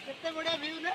कितने बढ़िया व्यू ना।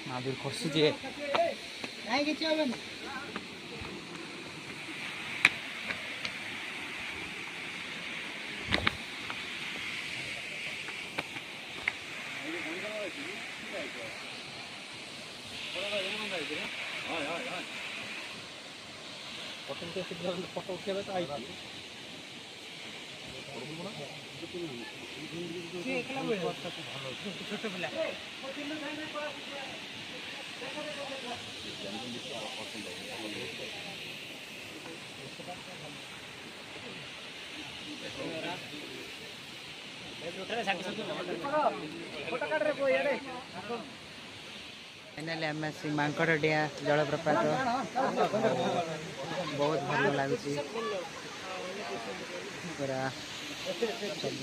महावीर खसुचे नहीं किसी होगा नहीं। फोटो उठेबे तो आई छोट पिला फाइनाली आम आसी मांकड़डिया जलप्रपात बहुत भल लगुच पूरा सब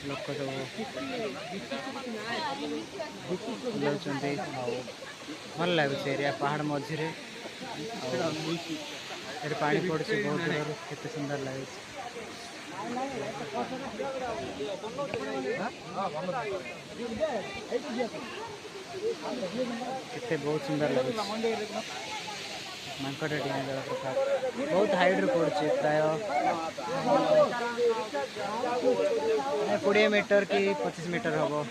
लोक सब भल लगुच एरिया पहाड़ मझे पानी पड़े बहुत दूर केते सुंदर लगे केते बहुत सुंदर लगे मांकड़डिया जलप्रपात बहुत हाइट पड़े प्राय 20 मीटर कि 25 मीटर हम बहुत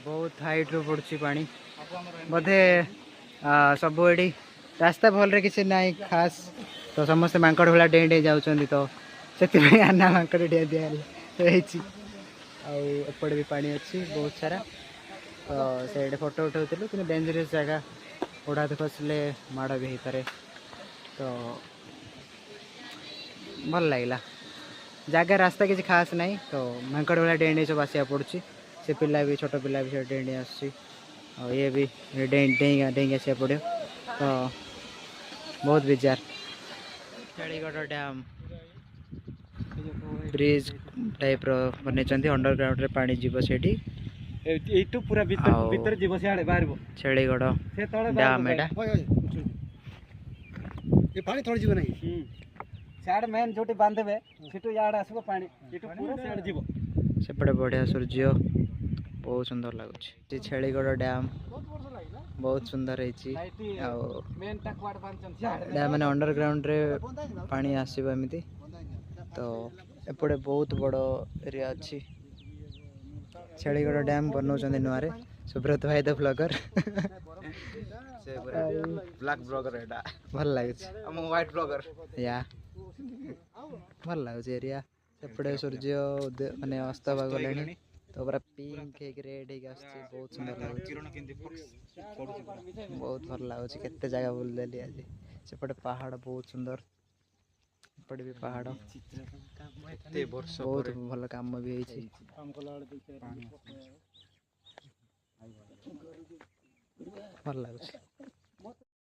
बहुत हाइट रू पड़ुछि पानी बोधे सब एडी रास्ता भल रे किसी ना खास तो समस्त मांकड़ भला डें डें जाउछंदी तो से आना मांकड़ डिया दिया एपटे भी पानी अच्छी बहुत सारा तो से फोटो उठाऊलु कि डेंजरस जगह गोड़ हाथ खसले माड़ भी होता है तो भल लगे जगह रास्ता किसी खास नहीं तो मांकड़ भला डें डें सब आसा पड़ी से पिला भी छोट पिला भी डें डें आस ये भी डें डें आसा पड़ो तो बहुत बेजार छेलीगढ़ डैम ब्रिज टाइप रो बने अंडरग्राउंड रे पानी जीव सेठी एटू पूरा भीतर जीव से बाहर छेलीगढ़ डैम एटा ये पानी थोड़ी जीव नहीं साड मेन जोटी बांधबे सेटू याड आसबो पानी एटू पूरा साड जीव सेपटे बढ़िया सूर्य बहुत सुंदर लगुच छेलीगढ़ डैम बहुत सुंदर है डैम मैंने अंडरग्राउंड रे पानी आसो एमती तो एपटे बहुत बड़ एरिया अच्छी छेलीगढ़ डैम बनाऊँ नुआ सुब्रत भाई द ब्लॉगर ब्लैक ब्लॉगर एटा भल लगे हम व्हाइट ब्लॉगर या भल लगे एरिया सेपटे सूर्य माने अस्त गले तो तो पूरा पिंक है रेड है बहुत सुंदर लगुच बहुत भल लगुच केते जगह बुलदेली आज सेपटे पहाड़ बहुत सुंदर एपटे भी पहाड़ बहुत भल काम भी होइछि भल लगुच।